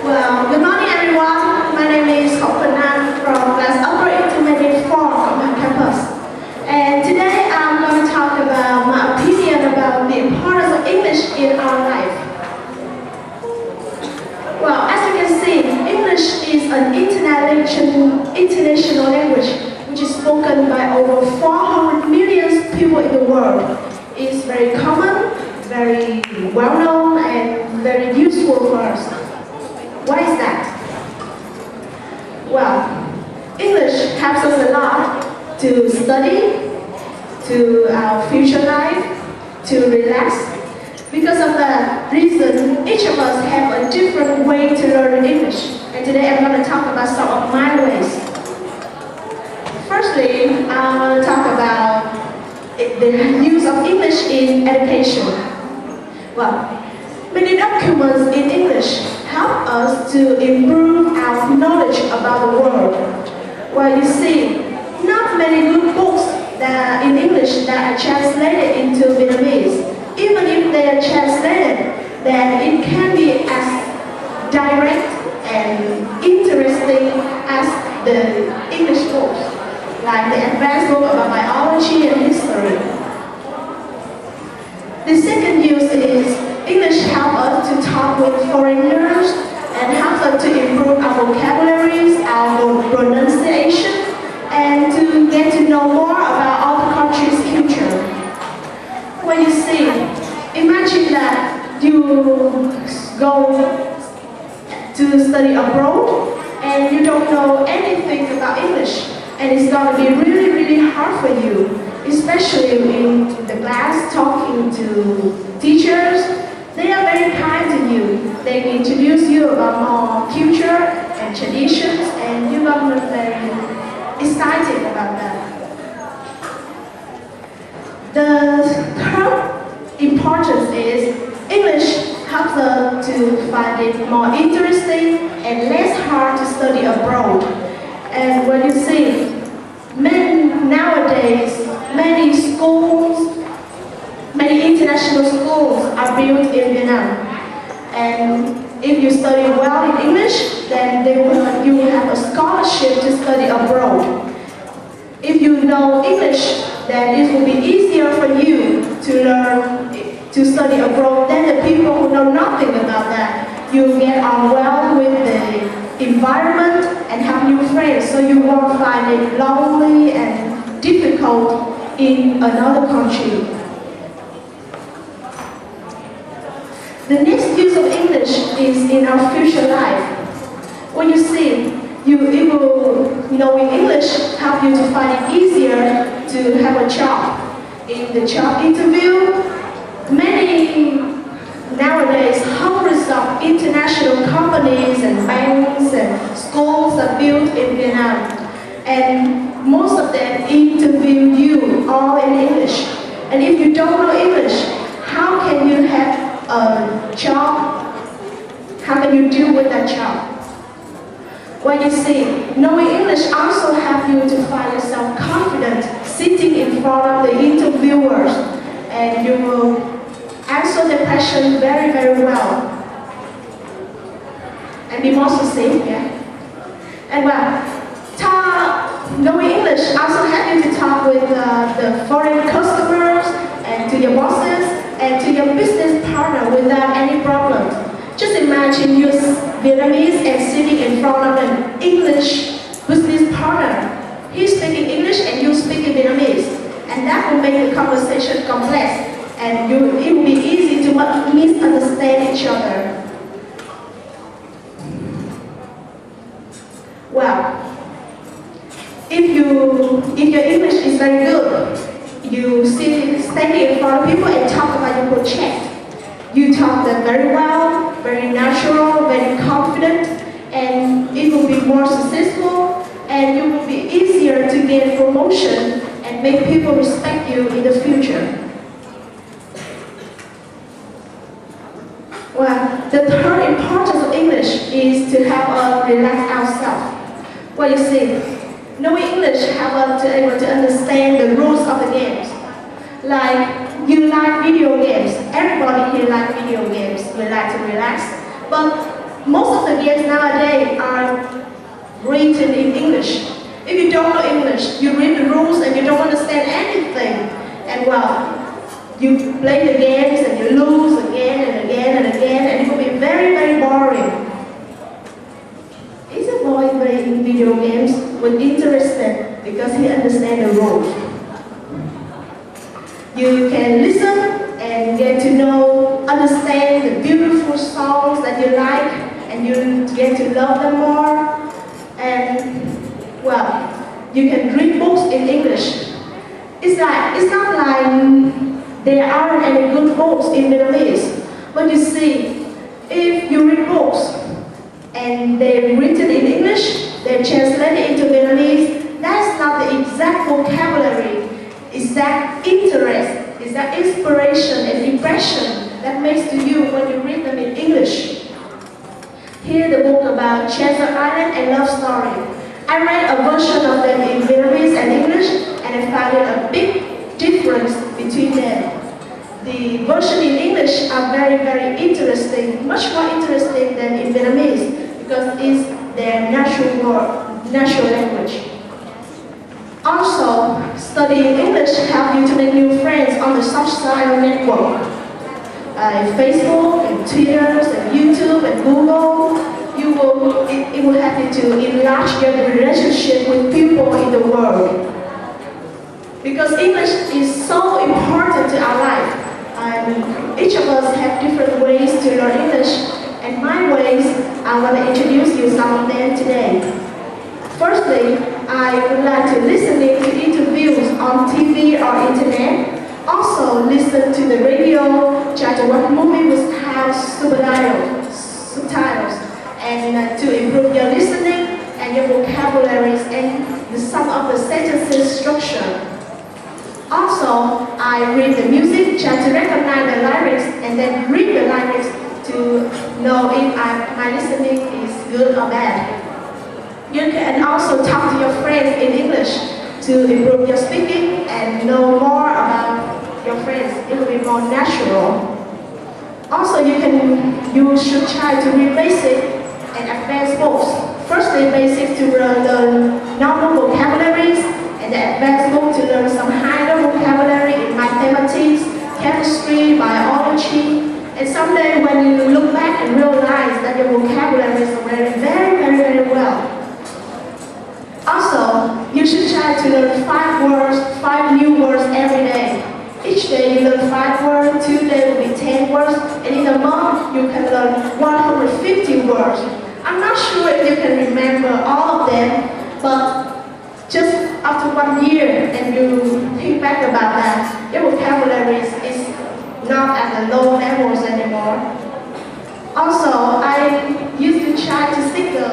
Well, good morning everyone. My name is Cao Thang from class upper intermediate 4 Cao Thang Campus. And today I'm going to talk about my opinion about the importance of English in our life. Well, as you can see, English is an international language which is spoken by over 400 million people in the world. It's very common, very well known, and very useful for us. Why is that? Well, English helps us a lot to study, to our future life, to relax. Because of that reason, each of us have a different way to learn English. And today I'm going to talk about some of my ways. Firstly, I want to talk about the use of English in education. Well, many documents in English help us to improve our knowledge about the world. Well, you see, not many good books that in English that are translated into Vietnamese. Even if they are translated, then it can be as direct and interesting as the English books, like the advanced book about biology and history. The second use is English helps us to talk with foreigners and helps us to improve our vocabularies, our pronunciation, and to get to know more about other countries' culture. When you see, imagine that you go to study abroad and you don't know anything about English, and it's going to be really, really hard for you, especially in the class talking to teachers. They are very kind to you. They introduce you about more culture and traditions, and you're going to be very excited about that. The third importance is English helps us to find it more interesting and less hard to study abroad. And when you see, nowadays, many schools, many international schools are built in Vietnam. And if you study well in English, then you will have a scholarship to study abroad. If you know English, then it will be easier for you to learn to study abroad than the people who know nothing about that. You get on well with the environment and have new friends, so you won't find it lonely and difficult in another country. The next use of English is in our future life. When you see, knowing English help you to find it easier to have a job. In the job interview, many nowadays hundreds of international companies and banks and schools are built in Vietnam, and most of them interview you all in English. And if you don't know English, how can you have a job? How can you deal with that job? Well, you see, knowing English also helps you to find yourself confident sitting in front of the interviewers, and you will answer the question very, very well. And be more succinct, yeah? And well, knowing English also helps you to talk with the foreign customers and to your bosses and to your business partner without any problems. Just imagine you're Vietnamese and sitting in front of an English business partner. He's speaking English and you speaking Vietnamese. And that will make the conversation complex, and it will be easy to misunderstand each other. Well, if your English is very good, you standing in front of people and talk about your project. You talk them very well, very natural, very confident, and it will be more successful, and it will be easier to get promotion and make people respect you in the future. Well, the third importance of English is to help us relax ourselves. Well, you see, knowing English helps us to able to understand the rules of the games. Like, you like video games. Everybody here likes video games. We like to relax. But Most of the games nowadays are written in English. If you don't know English, you read the rules and you don't understand anything. And well, you play the games and you lose again and again and again, and it will be very, very boring. Is a boy playing video games with interested because he understands the rules? You can listen and get to know, understand the beautiful songs that you like, and you get to love them more. And well, you can read books in English. It's not like there aren't any good books in Vietnamese. But you see, if you read books and they're written in English, they're translated into Vietnamese, that's not the exact vocabulary, exact interest, exact inspiration and impression that makes to you when you read them in English. Here the book about Treasure Island and Love Story. I read a version of them in Vietnamese and English, and I found it a big difference between them. The version in English are very, very interesting, much more interesting than in Vietnamese, because it's their natural language. Also, studying English helps you to make new friends on the social network. Facebook and Twitter and YouTube and Google, it will help you to enlarge your relationship with people in the world. Because English is so important to our life. Each of us have different ways to learn English, and my ways, I want to introduce you some of them today. Firstly, I would like to listen to interviews on TV or internet. Also, listen to the radio, try to watch movies without subtitles, and to improve your listening and your vocabularies and some of the sentences structure. Also, I read the music, try to recognize the lyrics, and then read the lyrics to know if my listening is good or bad. You can also talk to your friends in English to improve your speaking and know more about your friends. It will be more natural. Also, you should try to read basic and advanced books. Firstly, basics to learn normal vocabularies, and the advanced book to learn some higher vocabulary in mathematics, chemistry, biology. And someday when you look back and realize that your vocabulary is already very, very, very well. Also, you should try to learn 5 new words every day. Each day you learn 5 words, 2 days will be 10 words, and in a month you can learn 150 words. I'm not sure if you can remember all of them, but just after 1 year and you think back about that, your vocabulary is not at the low levels anymore. Also, I used to try to stick the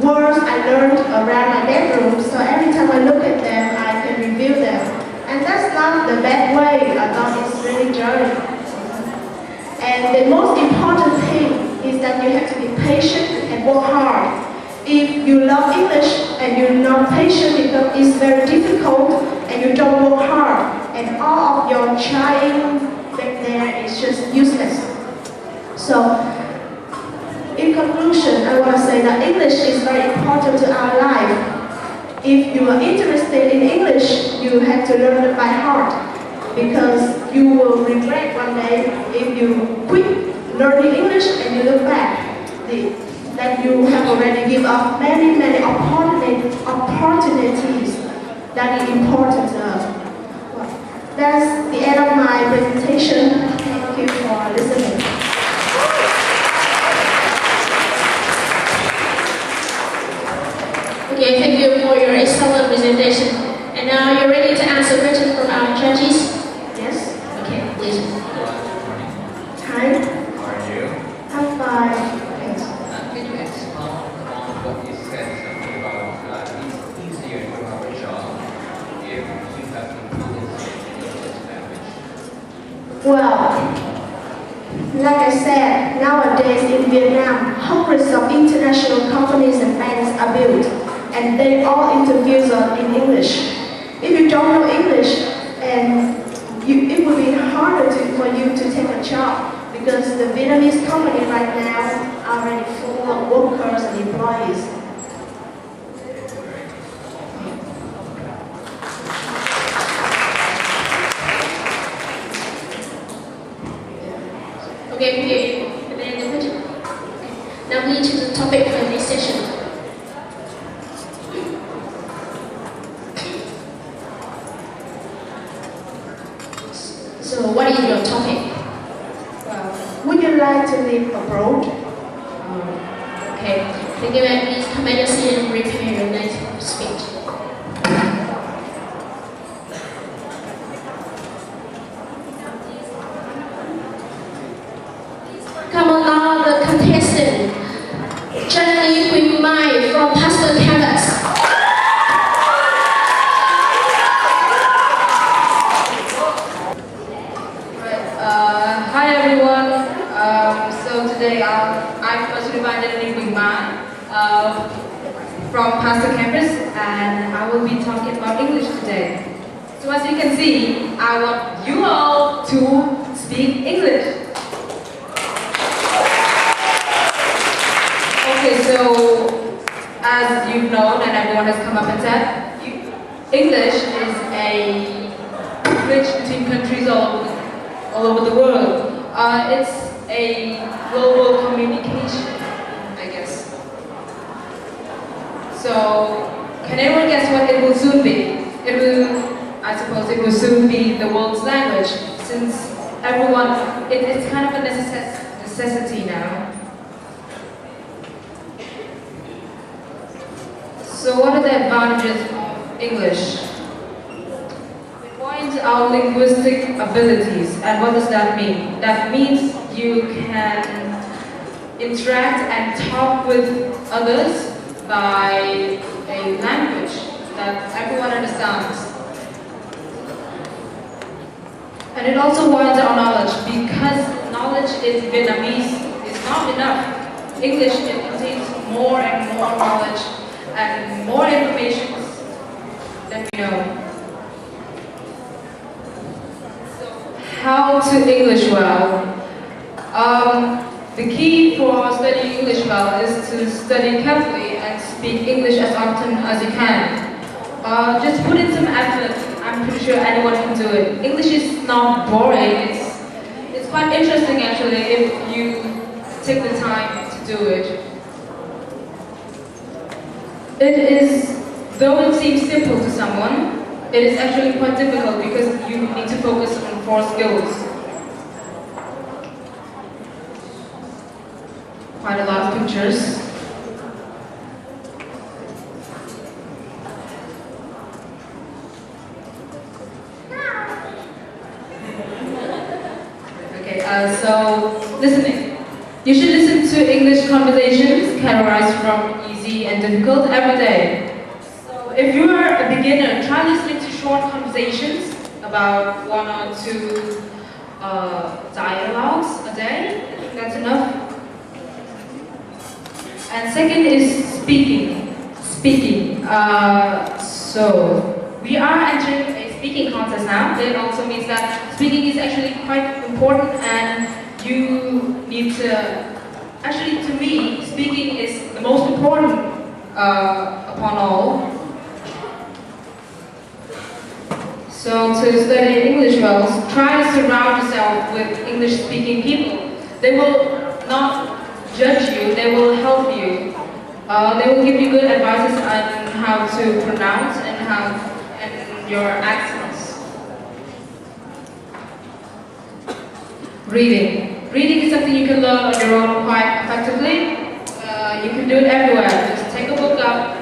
words I learned around my bedroom, so every time I look at them, I can review them. And that's not the bad way, I thought it's really dirty. And the most important thing is that you have to be patient and work hard. If you love English and you're not patient because it's very difficult and you don't work hard, and all of your trying back there is just useless. So, in conclusion, I want to say that English is very important to our life. If you are interested in English, you have to learn it by heart, because you will regret one day if you quit learning English and you look back that you have already given up many opportunities that are important to us. Well, that's the end of my presentation. Thank you for listening. Okay, thank you for your excellent presentation. And now you're ready to answer questions from our judges? Yes? Okay, please. Hi. How are you? I'm fine. Thanks. Can you expound on what you said something about it's easier to have a job if you have improved English language? Well, like I said, nowadays in Vietnam, hundreds of international companies and banks are built, and they all interviews are in English. If you don't know English, it will be harder for you to take a job, because the Vietnamese company right now are already full Now lead to the topic for the next session. So what is your topic? Would you like to live abroad? Okay. Thank you, and please come at your seat and prepare your next speech. Come on now, the contestant, Jenny Queen Mai from Pastor Campus. Hi everyone. So today I'm personally invited Queen Mai from Pastor Campus, and I will be talking about English today. So as you can see, I want you all to speak English. Okay, so as you've known and everyone has come up and said, English is a bridge between countries all over the world. It's a global communication, I guess. So, can anyone guess what it will soon be? I suppose it will soon be the world's language, since everyone, it's kind of a necessity now. So what are the advantages of English? It widens our linguistic abilities. And what does that mean? That means you can interact and talk with others by a language that everyone understands. And it also widens our knowledge, because knowledge in Vietnamese is not enough. English, it contains more and more knowledge and more information than we know. So, how to English well? The key for studying English well is to study carefully and speak English as often as you can. Just put in some effort. I'm pretty sure anyone can do it. English is not boring. It's quite interesting actually if you take the time to do it. It is, though it seems simple to someone, it is actually quite difficult because you need to focus on 4 skills. Quite a lot of pictures. Okay, so listening. You should listen to English conversations categorized from easy and difficult every day. So if you are a beginner, try listening to short conversations about 1 or 2 dialogues a day. I think that's enough. And second is speaking. So we are entering a speaking contest now. That also means that speaking is actually quite important, and you need to, actually to me, speaking is the most important upon all. So to study English well, try to surround yourself with English speaking people. They will not judge you, they will help you. They will give you good advice on how to pronounce and your accents. Reading. Reading is something you can learn on your own quite effectively. You can do it everywhere. Just take a book up,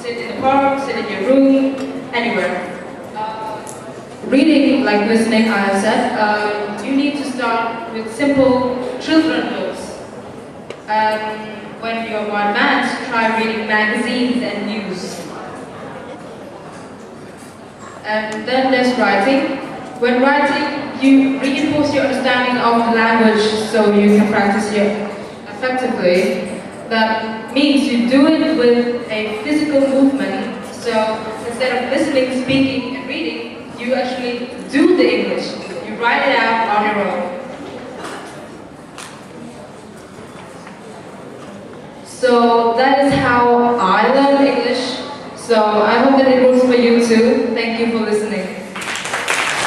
sit in the park, sit in your room, anywhere. Reading, like listening, I have said, you need to start with simple children's books. And when you're more advanced, try reading magazines and news. And then there's writing. When writing, you reinforce your understanding of the language so you can practice it effectively. That means you do it with a physical movement. So instead of listening, speaking, and reading, you actually do the English. You write it out on your own. So that is how I learned English. So